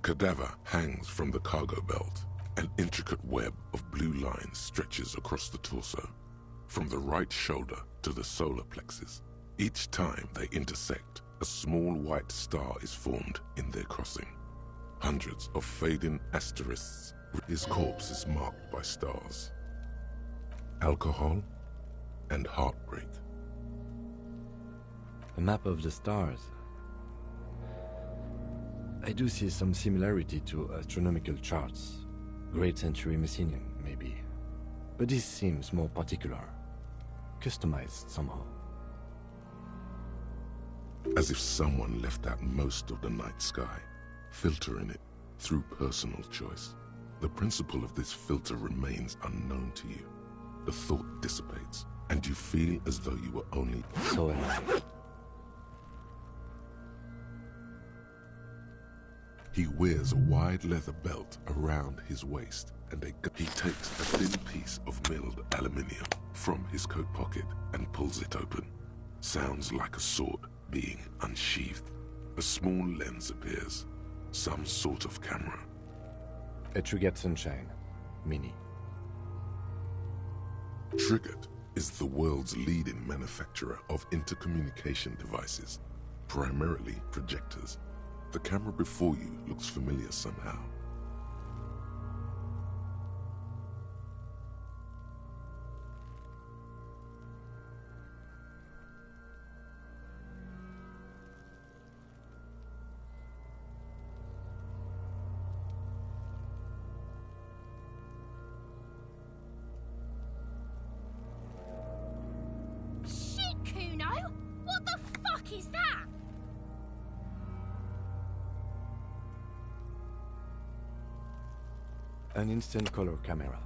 cadaver hangs from the cargo belt. An intricate web of blue lines stretches across the torso, from the right shoulder to the solar plexus. Each time they intersect, a small white star is formed in their crossing. Hundreds of fading asterisks. His corpse is marked by stars, alcohol, and heartbreak. A map of the stars. I do see some similarity to astronomical charts. Great Century Messinian, maybe. But this seems more particular. Customized somehow. As if someone left out most of the night sky, filtering it through personal choice. The principle of this filter remains unknown to you. The thought dissipates, and you feel as though you were only... So am I. He wears a wide leather belt around his waist, and he takes a thin piece of milled aluminium from his coat pocket and pulls it open. Sounds like a sword being unsheathed. A small lens appears, some sort of camera. A Trigger Sunshine Mini. Triggered is the world's leading manufacturer of intercommunication devices, primarily projectors. The camera before you looks familiar somehow. An instant color camera.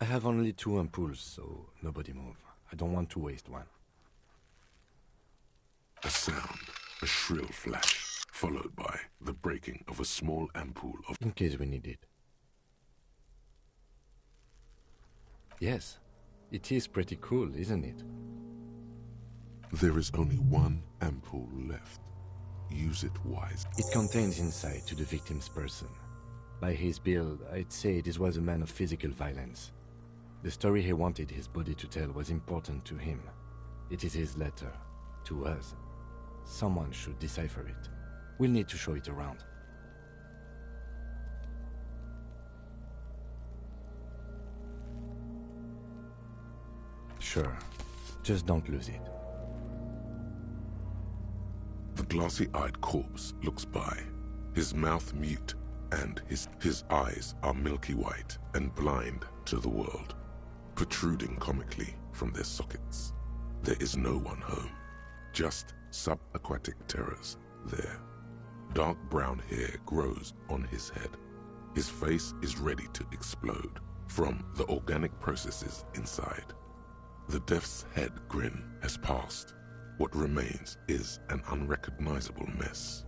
I have only 2 ampoules, so nobody move. I don't want to waste one. A sound, a shrill flash, followed by the breaking of a small ampoule of... In case we need it. Yes, it is pretty cool, isn't it? There is only one ampoule left. Use it wisely. It contains insight to the victim's person. By his build, I'd say this was a man of physical violence. The story he wanted his body to tell was important to him. It is his letter, to us. Someone should decipher it. We'll need to show it around. Sure, just don't lose it. The glassy-eyed corpse looks by, his mouth mute, and his eyes are milky white and blind to the world, protruding comically from their sockets. There is no one home, just subaquatic terrors there. Dark brown hair grows on his head. His face is ready to explode from the organic processes inside. The death's head grin has passed. What remains is an unrecognizable mess.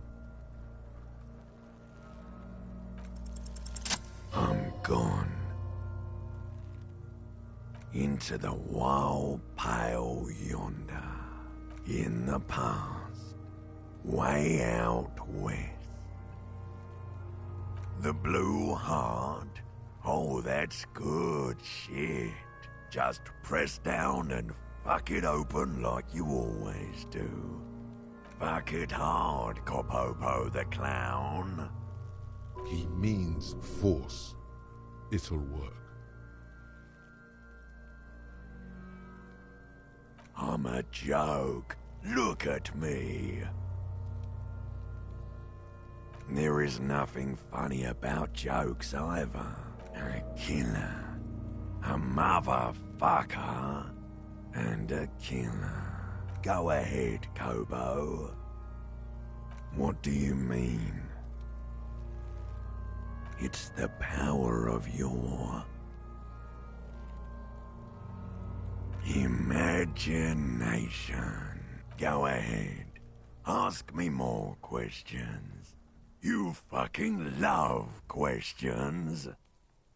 I'm gone. Into the wild pale yonder. In the past. Way out west. The blue heart? Oh, that's good shit. Just press down and fuck it open like you always do. Fuck it hard, Copopo the clown. He means force. It'll work. I'm a joke. Look at me. There is nothing funny about jokes either. A killer, a motherfucker, and a killer. Go ahead, Kobo. What do you mean? It's the power of your imagination. Go ahead. Ask me more questions. You fucking love questions.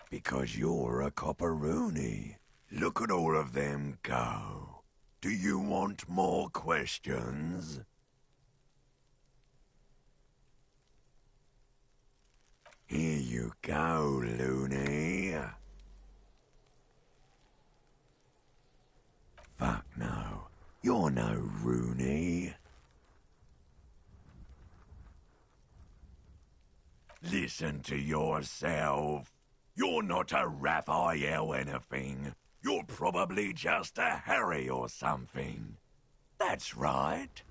Because you're a copperoonie. Look at all of them go. Do you want more questions? Here you go, loony. Fuck no. You're no Rooney. Listen to yourself. You're not a Raphael anything. You're probably just a Harry or something. That's right.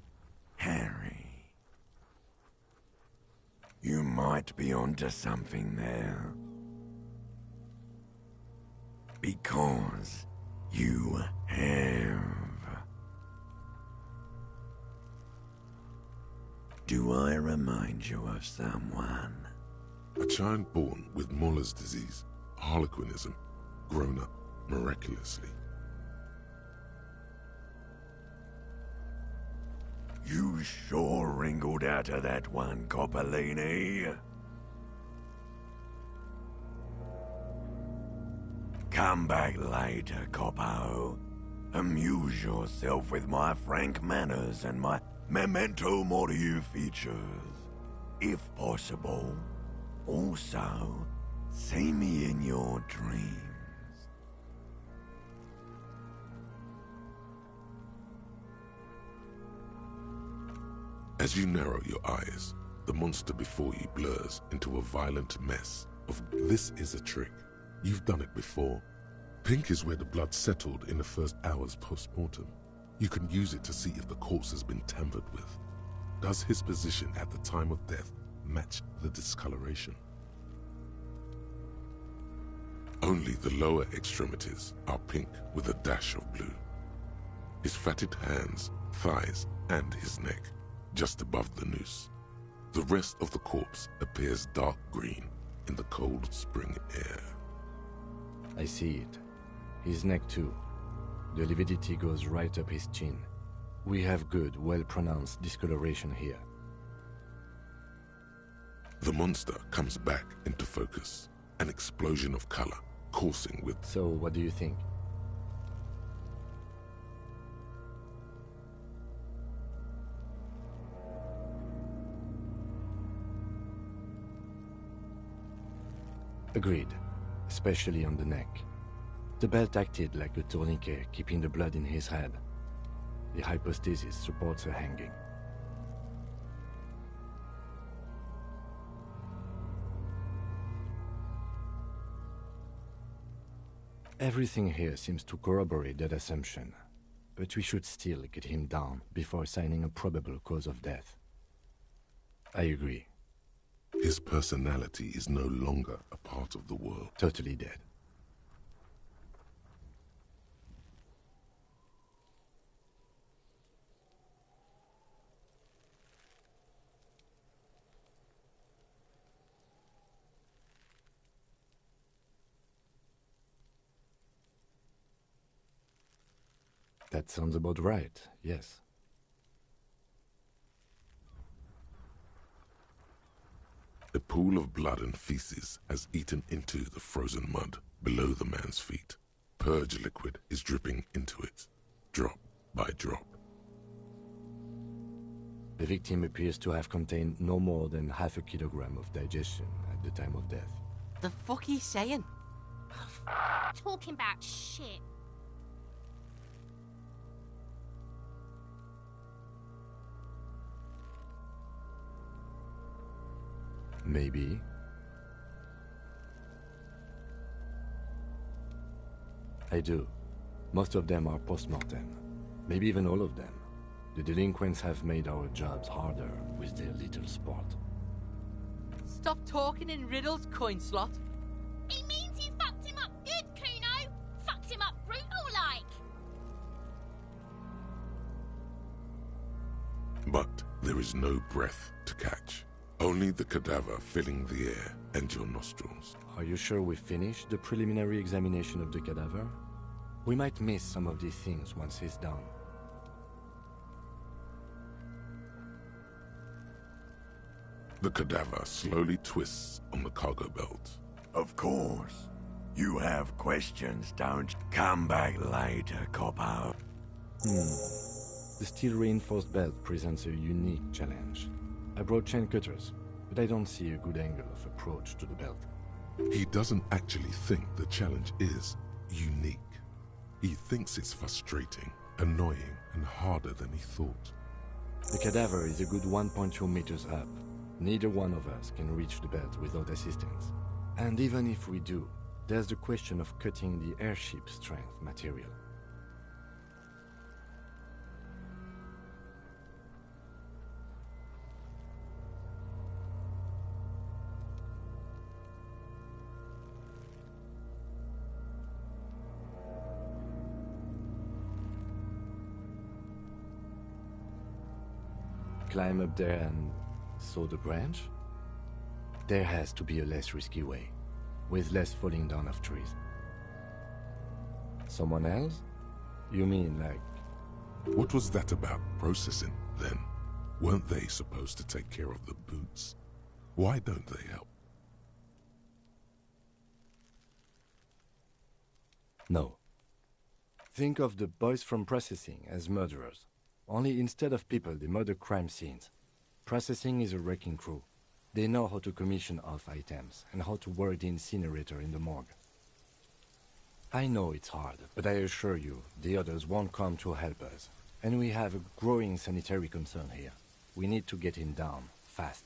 Harry. You might be onto something there. Because you have. Do I remind you of someone? A child born with Muller's disease, harlequinism, grown up miraculously. You sure wrinkled out of that one, Coppolini. Come back later, Coppo. Amuse yourself with my frank manners and my memento mori features, if possible. Also, see me in your dreams. As you narrow your eyes, the monster before you blurs into a violent mess of this is a trick. You've done it before. Pink is where the blood settled in the first hours post-mortem. You can use it to see if the corpse has been tampered with. Does his position at the time of death match the discoloration? Only the lower extremities are pink with a dash of blue. His fatted hands, thighs, and his neck, just above the noose. The rest of the corpse appears dark green in the cold spring air. I see it. His neck too. The lividity goes right up his chin. We have good, well-pronounced discoloration here. The monster comes back into focus, an explosion of color, coursing with... So, what do you think? Agreed, especially on the neck. The belt acted like a tourniquet, keeping the blood in his head. The hypostasis supports a hanging. Everything here seems to corroborate that assumption, but we should still get him down before assigning a probable cause of death. I agree. His personality is no longer a part of the world. Totally dead. That sounds about right, yes. A pool of blood and feces has eaten into the frozen mud below the man's feet. Purge liquid is dripping into it, drop by drop. The victim appears to have contained no more than half a kilogram of digestion at the time of death. The fuck are you saying? Talking about shit. Maybe. I do. Most of them are post-mortem. Maybe even all of them. The delinquents have made our jobs harder with their little sport. stop talking in riddles, coin slot? He means you fucked him up good, Kuno. Fucked him up brutal like. But there is no breath to catch. Only the cadaver filling the air and your nostrils. Are you sure we finished the preliminary examination of the cadaver? We might miss some of these things once he's done. The cadaver slowly twists on the cargo belt. Of course. You have questions, don't you? Come back later, copper. The steel-reinforced belt presents a unique challenge. I brought chain cutters, but I don't see a good angle of approach to the belt. He doesn't actually think the challenge is unique. He thinks it's frustrating, annoying, and harder than he thought. The cadaver is a good 1.2 meters up. Neither one of us can reach the belt without assistance. And even if we do, there's the question of cutting the airship strength material. Climb up there and saw the branch? There has to be a less risky way, with less falling down of trees. Someone else? You mean like... What was that about processing, then? Weren't they supposed to take care of the boots? Why don't they help? No. Think of the boys from processing as murderers. Only instead of people, they murder crime scenes. Processing is a wrecking crew. They know how to commission off items and how to work the incinerator in the morgue. I know it's hard, but I assure you, the others won't come to help us. And we have a growing sanitary concern here. We need to get him down, fast.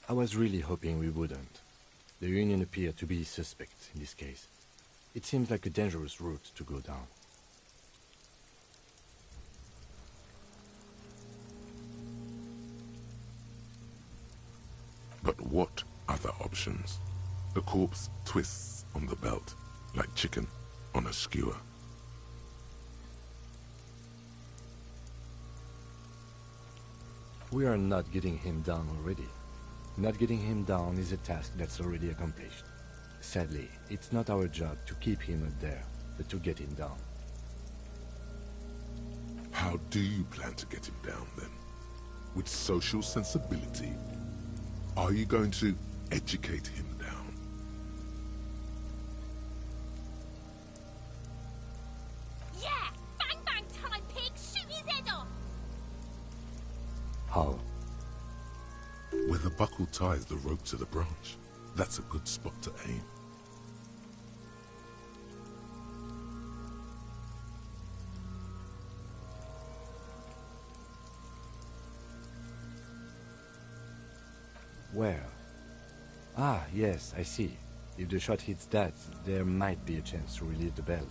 I was really hoping we wouldn't. The Union appeared to be suspect in this case. It seems like a dangerous route to go down. But what other options? The corpse twists on the belt, like chicken on a skewer. We are not getting him down already. Not getting him down is a task that's already accomplished. Sadly, it's not our job to keep him up there, but to get him down. How do you plan to get him down, then? With social sensibility? Are you going to educate him down? Yeah! Bang bang time, pig! Shoot his head off! How? Where the buckle ties the rope to the branch. That's a good spot to aim. Where? Ah, yes, I see. If the shot hits that, there might be a chance to relieve the belt.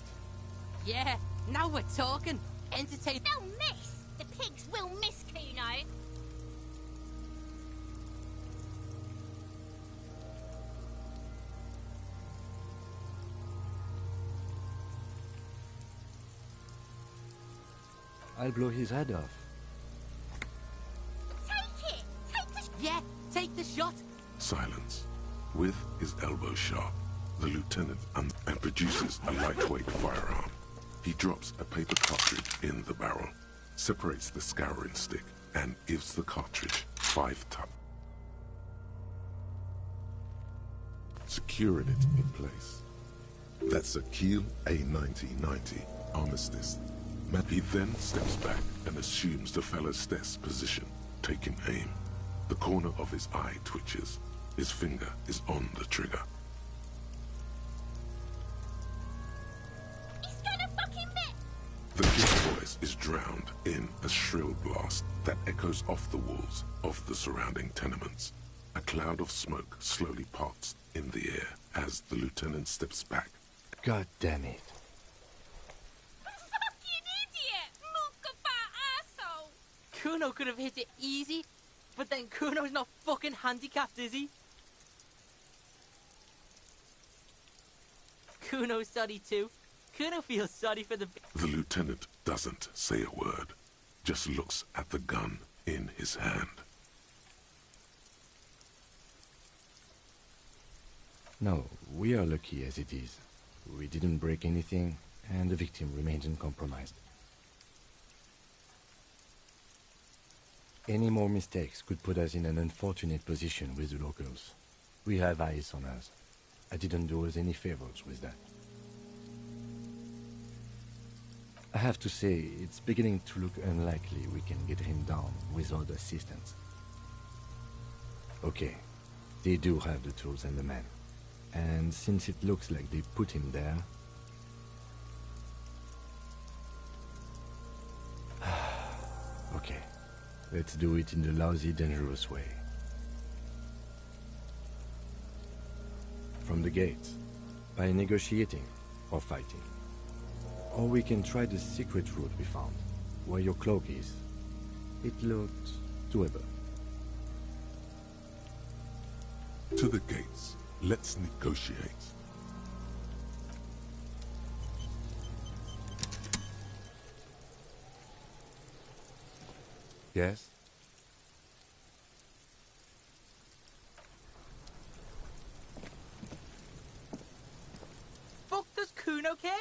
Yeah, now we're talking. Entertain. They'll miss! The pigs will miss, Kuno! I'll blow his head off. Take it! Take the... Yeah, take the shot. Silence. With his elbow sharp, the lieutenant and produces a lightweight firearm. He drops a paper cartridge in the barrel, separates the scouring stick, and gives the cartridge 5 taps, securing it in place. That's a Kiel A9090 armistice. He then steps back and assumes the fellow's desk position, taking aim. The corner of his eye twitches. His finger is on the trigger. He's gonna fucking miss! The kid's voice is drowned in a shrill blast that echoes off the walls of the surrounding tenements. A cloud of smoke slowly parts in the air as the lieutenant steps back. God damn it. Kuno could have hit it easy, but then Kuno's not fucking handicapped, is he? Kuno's sorry too. Kuno feels sorry for the... The lieutenant doesn't say a word, just looks at the gun in his hand. No, we are lucky as it is. We didn't break anything, and the victim remains uncompromised. Any more mistakes could put us in an unfortunate position with the locals. We have eyes on us. I didn't do us any favors with that. I have to say, it's beginning to look unlikely we can get him down without assistance. Okay, they do have the tools and the men. And since it looks like they put him there... Okay, let's do it in the lousy, dangerous way. From the gates, by negotiating or fighting. Or we can try the secret route we found, where your cloak is. It looks doable. To the gates. Let's negotiate. Yes? Fuck does Kuno care?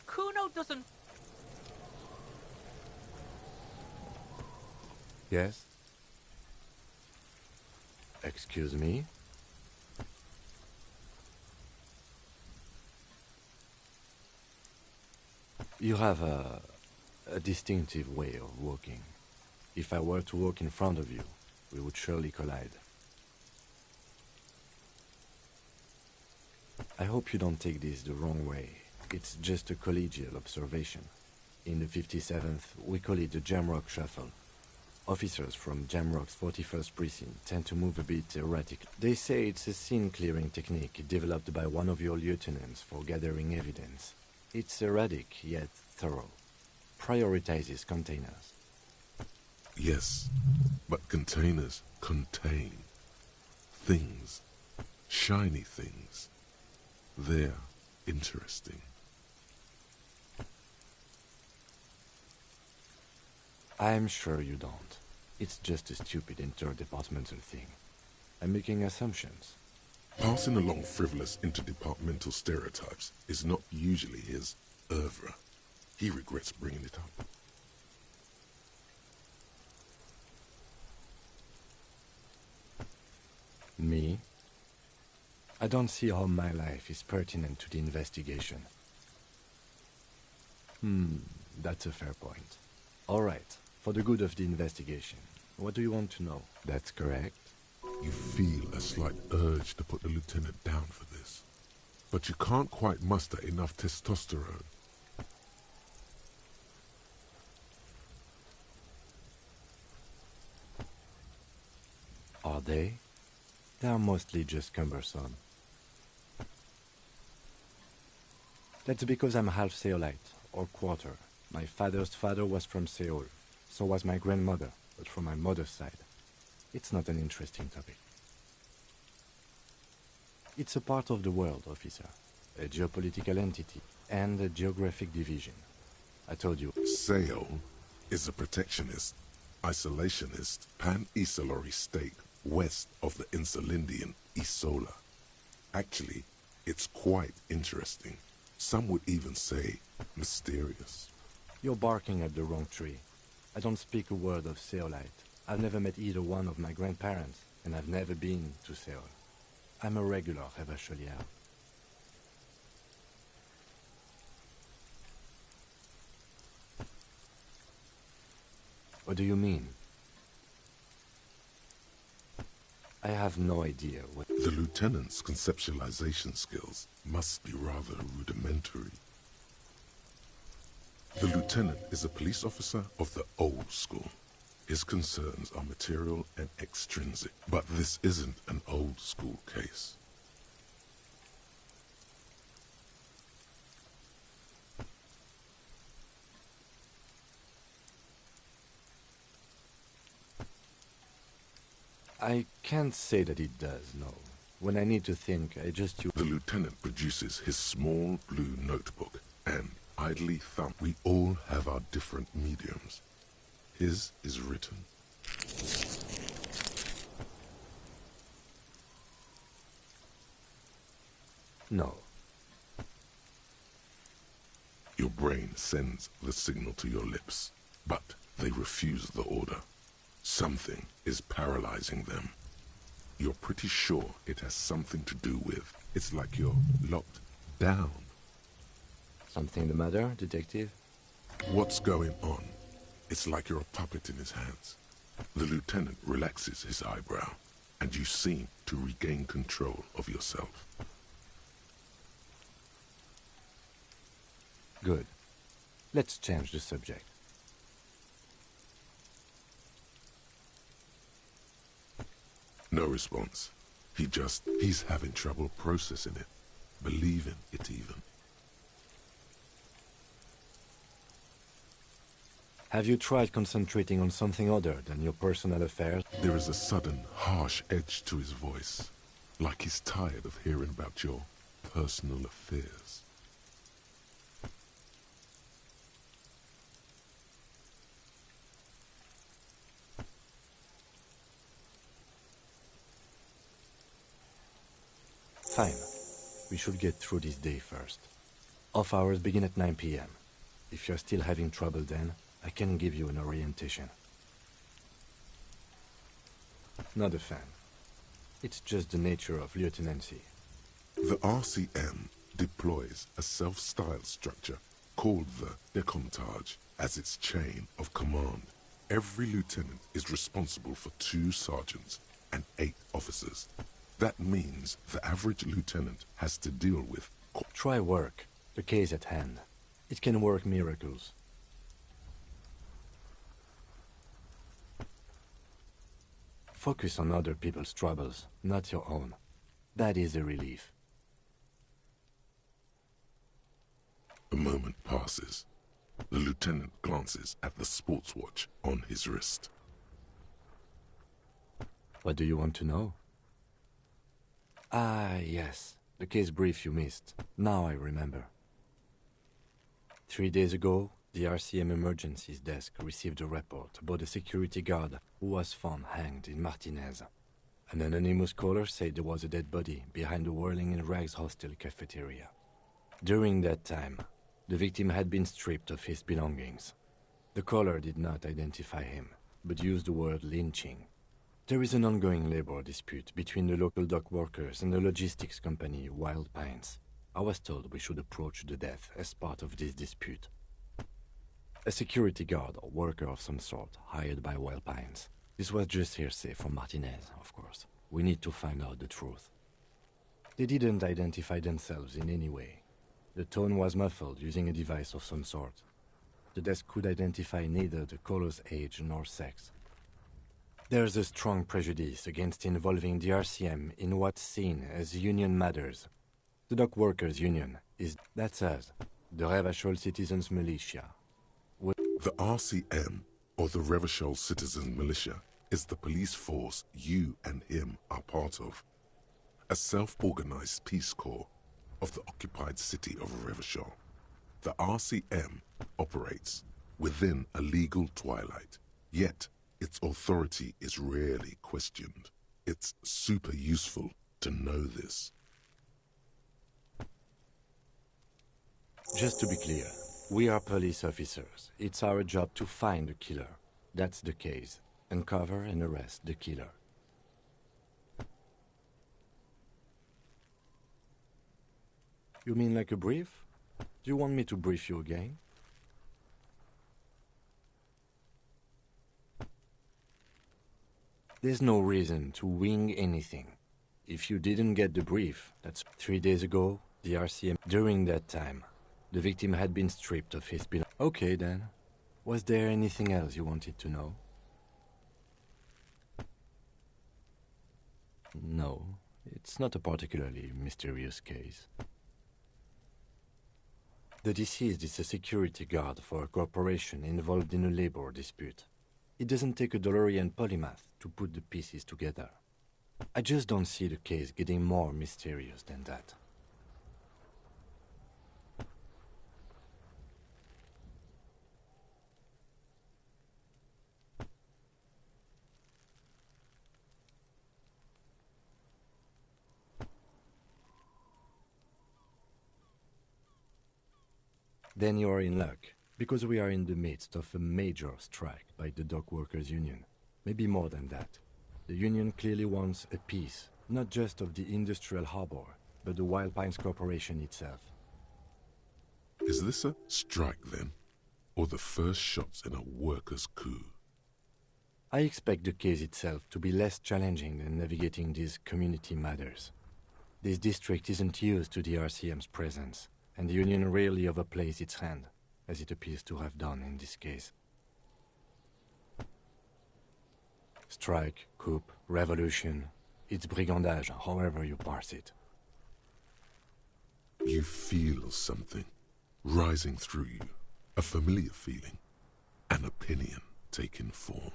Kuno doesn't... Yes? Excuse me? You have a distinctive way of walking. If I were to walk in front of you, we would surely collide. I hope you don't take this the wrong way. It's just a collegial observation. In the 57th, we call it the Jamrock Shuffle. Officers from Jamrock's 41st Precinct tend to move a bit erratic. They say it's a scene-clearing technique developed by one of your lieutenants for gathering evidence. It's erratic, yet thorough. Prioritizes containers. Yes, but containers contain things. Shiny things. They're interesting. I'm sure you don't. It's just a stupid interdepartmental thing. I'm making assumptions. Passing along frivolous interdepartmental stereotypes is not usually his oeuvre. He regrets bringing it up. Me? I don't see how my life is pertinent to the investigation. That's a fair point. All right, for the good of the investigation, what do you want to know? That's correct. You feel a slight urge to put the lieutenant down for this, but you can't quite muster enough testosterone. Are they? They are mostly just cumbersome. That's because I'm half Seolite, or quarter. My father's father was from Seoul. So was my grandmother, but from my mother's side. It's not an interesting topic. It's a part of the world, officer. A geopolitical entity, and a geographic division. I told you. Seoul is a protectionist, isolationist, pan-Isolari state west of the Insulindian Isola. Actually, it's quite interesting. Some would even say mysterious. You're barking at the wrong tree. I don't speak a word of Seolite. I've never met either one of my grandparents, and I've never been to Seoul. I'm a regular Revacholier. What do you mean? I have no idea what... The lieutenant's conceptualization skills must be rather rudimentary. The lieutenant is a police officer of the old school. His concerns are material and extrinsic, but this isn't an old school case. I can't say that it does, no. When I need to think, I just use... The lieutenant produces his small blue notebook and idly thump. We all have our different mediums. His is written. No. Your brain sends the signal to your lips, but they refuse the order. Something is paralyzing them. You're pretty sure it has something to do with... It's like you're locked down. Something the matter, detective? What's going on? It's like you're a puppet in his hands. The lieutenant relaxes his eyebrow, and you seem to regain control of yourself. Good. Let's change the subject. No response. He's having trouble processing it, believing it even. Have you tried concentrating on something other than your personal affairs? There is a sudden, harsh edge to his voice, like he's tired of hearing about your personal affairs. Fine. We should get through this day first. Off hours begin at 9 p.m. If you're still having trouble then, I can give you an orientation. Not a fan. It's just the nature of lieutenancy. The RCM deploys a self-styled structure called the Decomptage as its chain of command. Every lieutenant is responsible for 2 sergeants and 8 officers. That means the average lieutenant has to deal with... Try work, the case at hand. It can work miracles. Focus on other people's troubles, not your own. That is a relief. A moment passes. The lieutenant glances at the sports watch on his wrist. What do you want to know? Ah, yes. The case brief you missed. Now I remember. 3 days ago, the RCM Emergencies Desk received a report about a security guard who was found hanged in Martinez. An anonymous caller said there was a dead body behind the Whirling in Rags hostel cafeteria. During that time, the victim had been stripped of his belongings. The caller did not identify him, but used the word lynching. There is an ongoing labor dispute between the local dock workers and the logistics company Wild Pines. I was told we should approach the death as part of this dispute. A security guard or worker of some sort hired by Wild Pines. This was just hearsay from Martinez, of course. We need to find out the truth. They didn't identify themselves in any way. The tone was muffled using a device of some sort. The desk could identify neither the caller's age nor sex. There's a strong prejudice against involving the RCM in what's seen as union matters. The dock workers' union is, that's us, the Revachol Citizens Militia. The RCM, or the Revachol Citizen Militia, is the police force you and him are part of. A self-organized peace corps of the occupied city of Revachol. The RCM operates within a legal twilight, yet its authority is rarely questioned. It's super useful to know this. Just to be clear, we are police officers. It's our job to find the killer. That's the case. Uncover and arrest the killer. You mean like a brief? Do you want me to brief you again? There's no reason to wing anything. If you didn't get the brief, that's 3 days ago, the RCM. During that time, the victim had been stripped of his belongings. Okay then. Was there anything else you wanted to know? No, it's not a particularly mysterious case. The deceased is a security guard for a corporation involved in a labor dispute. It doesn't take a DeLorean polymath to put the pieces together. I just don't see the case getting more mysterious than that. Then you are in luck, because we are in the midst of a major strike by the dock workers union. Maybe more than that. The union clearly wants a piece, not just of the industrial harbor, but the Wild Pines Corporation itself. Is this a strike then? Or the first shots in a workers' coup? I expect the case itself to be less challenging than navigating these community matters. This district isn't used to the RCM's presence, and the union rarely overplays its hand, as it appears to have done in this case. Strike, coup, revolution, it's brigandage, however you parse it. You feel something rising through you, a familiar feeling, an opinion taking form.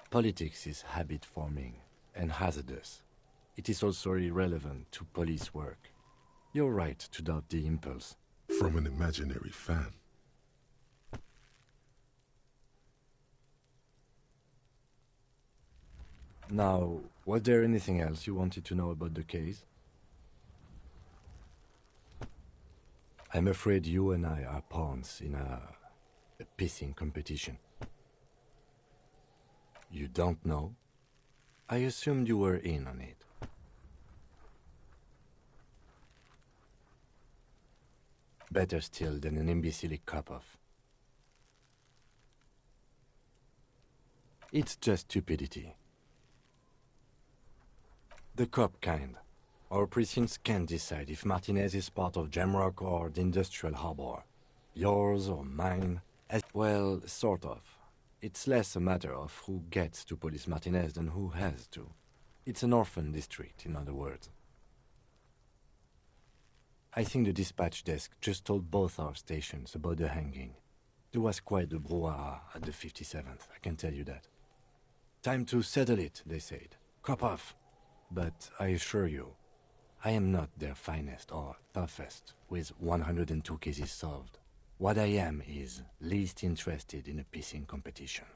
Politics is habit-forming and hazardous. It is also irrelevant to police work. You're right to doubt the impulse. From an imaginary fan. Now, was there anything else you wanted to know about the case? I'm afraid you and I are pawns in a pissing competition. You don't know? I assumed you were in on it. Better still than an imbecile cop-off. It's just stupidity. The cop kind. Our precincts can't decide if Martinez is part of Jamrock or the Industrial Harbor. Yours or mine. Well, sort of. It's less a matter of who gets to police Martinez than who has to. It's an orphan district, in other words. I think the dispatch desk just told both our stations about the hanging. There was quite the brouhaha at the 57th, I can tell you that. Time to settle it, they said. Cop off. But I assure you, I am not their finest or toughest, with 102 cases solved. What I am is least interested in a pissing competition.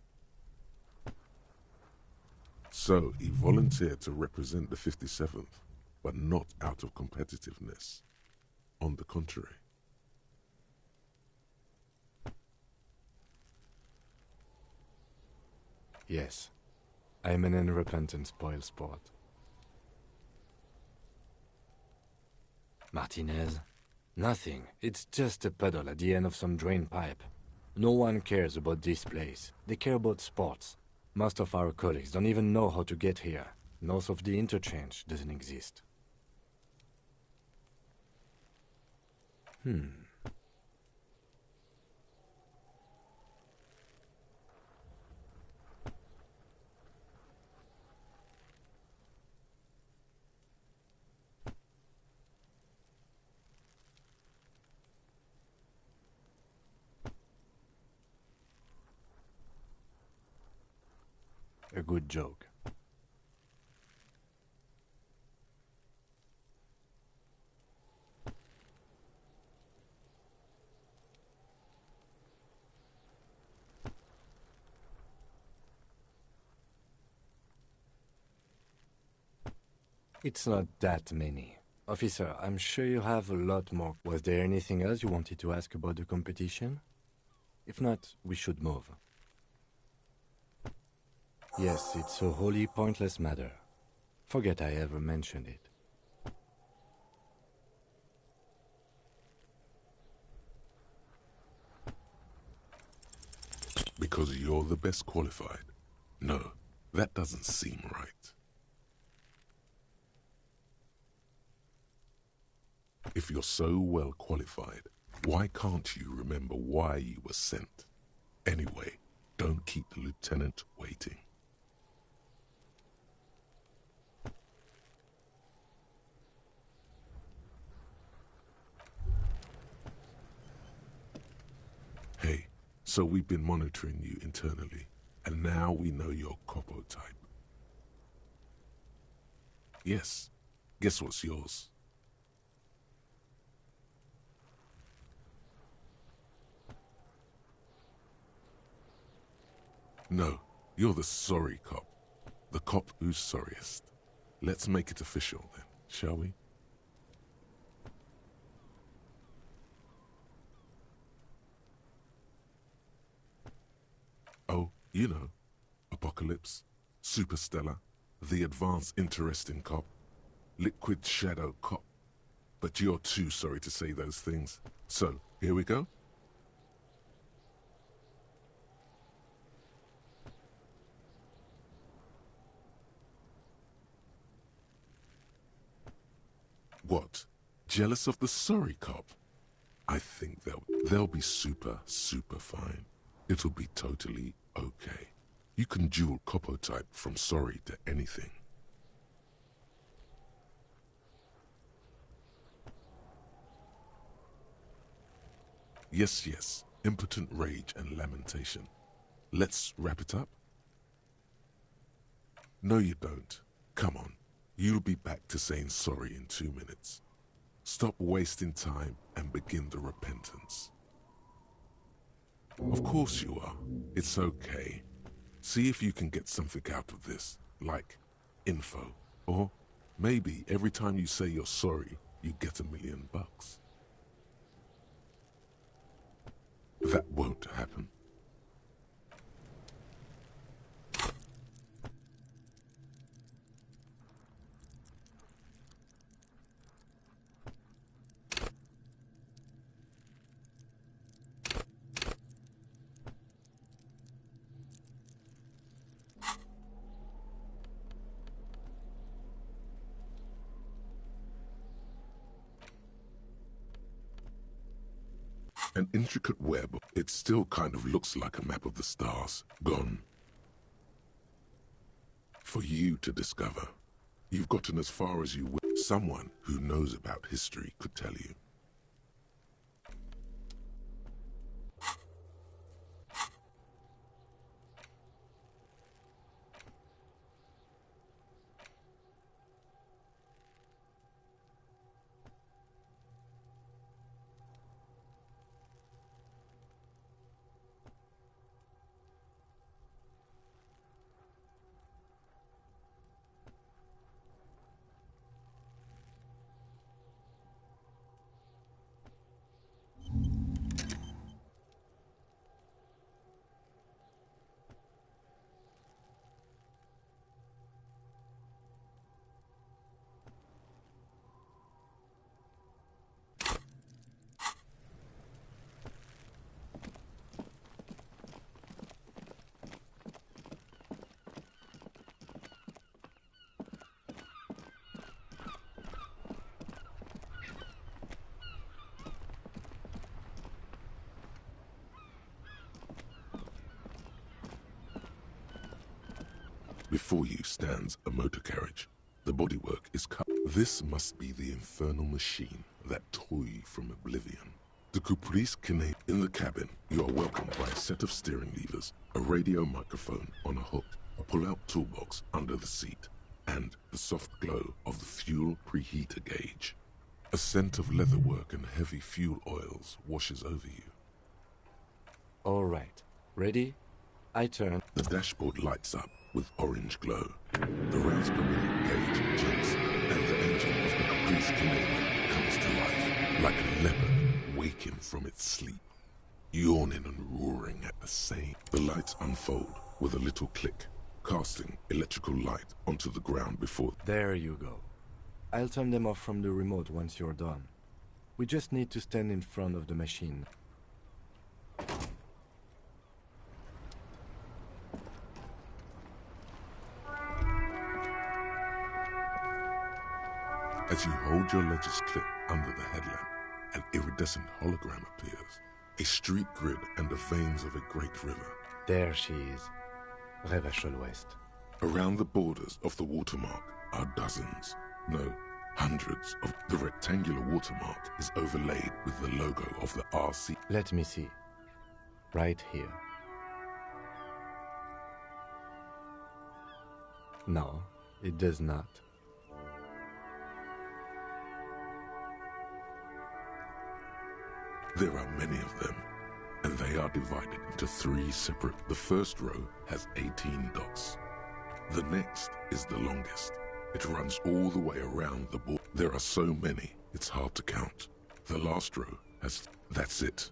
So he volunteered to represent the 57th, but not out of competitiveness. On the contrary. Yes, I'm an unrepentant spoilsport. Martinez? Nothing. It's just a puddle at the end of some drain pipe. No one cares about this place. They care about sports. Most of our colleagues don't even know how to get here. North of the interchange doesn't exist. A good joke. It's not that many. Officer, I'm sure you have a lot more. Was there anything else you wanted to ask about the competition? If not, we should move. Yes, it's a wholly pointless matter. Forget I ever mentioned it. Because you're the best qualified? No, that doesn't seem right. If you're so well qualified, why can't you remember why you were sent? Anyway, don't keep the lieutenant waiting. Hey, so we've been monitoring you internally, and now we know your Copo type. Yes, guess what's yours? No, you're the sorry cop. The cop who's sorriest. Let's make it official then, shall we? Oh, you know, Apocalypse, Superstellar, the advanced interesting cop, liquid shadow cop. But you're too sorry to say those things. So, here we go? What? Jealous of the sorry cop? I think they'll be super fine. It'll be totally okay. You can dual Copo type from sorry to anything. Yes, impotent rage and lamentation. Let's wrap it up? No, you don't. Come on. You'll be back to saying sorry in 2 minutes. Stop wasting time and begin the repentance. Of course you are. It's okay. See if you can get something out of this, like info. Or maybe every time you say you're sorry, you get $1 million. That won't happen. An intricate web, it still kind of looks like a map of the stars, gone. For you to discover. You've gotten as far as you will. Someone who knows about history could tell you. Before you stands a motor carriage. The bodywork is cut. This must be the infernal machine that tore you from oblivion. The Caprice Kine in the cabin. You are welcomed by a set of steering levers, a radio microphone on a hook, a pull-out toolbox under the seat, and the soft glow of the fuel preheater gauge. A scent of leatherwork and heavy fuel oils washes over you. All right. Ready? I turn. The dashboard lights up. with orange glow. The rounds per minute gauge jumps, and the engine of the Caprice Canadian comes to life, like a leopard waking from its sleep, yawning and roaring at the same. The lights unfold with a little click, casting electrical light onto the ground before. There you go. I'll turn them off from the remote once you're done. We just need to stand in front of the machine. As you hold your ledger's clip under the headlamp, an iridescent hologram appears. A street grid and the veins of a great river. There she is. Revachol West. Around the borders of the watermark are dozens, no, hundreds of. The rectangular watermark is overlaid with the logo of the RC. Let me see. Right here. No, it does not. There are many of them, and they are divided into 3 separate. The first row has 18 dots. The next is the longest. It runs all the way around the board. There are so many, it's hard to count. The last row has... That's it.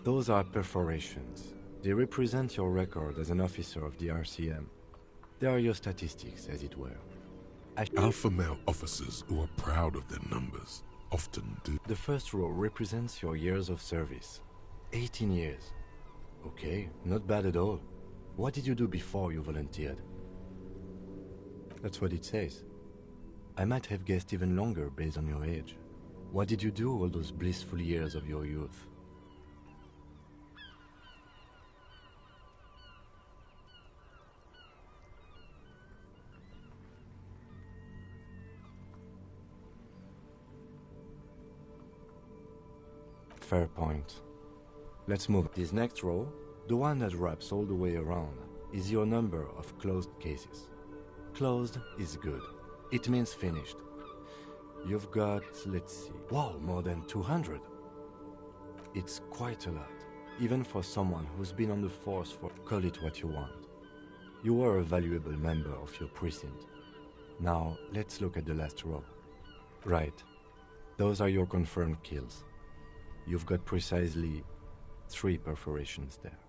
Those are perforations. They represent your record as an officer of the RCM. They are your statistics, as it were. Alpha male officers who are proud of their numbers often do. The first row represents your years of service. 18 years. Okay, not bad at all. What did you do before you volunteered? That's what it says. I might have guessed even longer based on your age. What did you do all those blissful years of your youth? Fair point. Let's move. This next row, the one that wraps all the way around, is your number of closed cases. Closed is good. It means finished. You've got, let's see, wow, more than 200. It's quite a lot, even for someone who's been on the force for, call it what you want. You are a valuable member of your precinct. Now, let's look at the last row. Right. Those are your confirmed kills. You've got precisely 3 perforations there.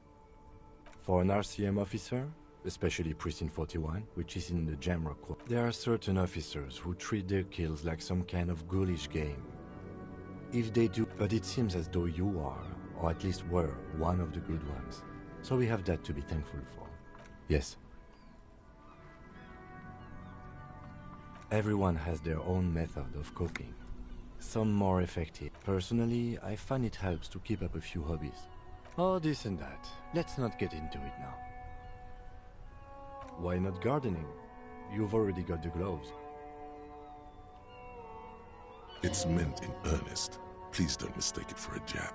For an RCM officer, especially Precinct 41, which is in the Jamrock Quad, there are certain officers who treat their kills like some kind of ghoulish game. If they do, but it seems as though you are, or at least were, one of the good ones. So we have that to be thankful for. Yes. Everyone has their own method of coping. Some more effective. Personally, I find it helps to keep up a few hobbies. Oh, this and that. Let's not get into it now. Why not gardening? You've already got the gloves. It's meant in earnest. Please don't mistake it for a jab.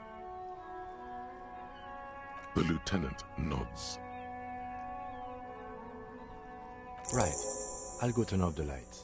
The lieutenant nods. Right. I'll go turn off the lights.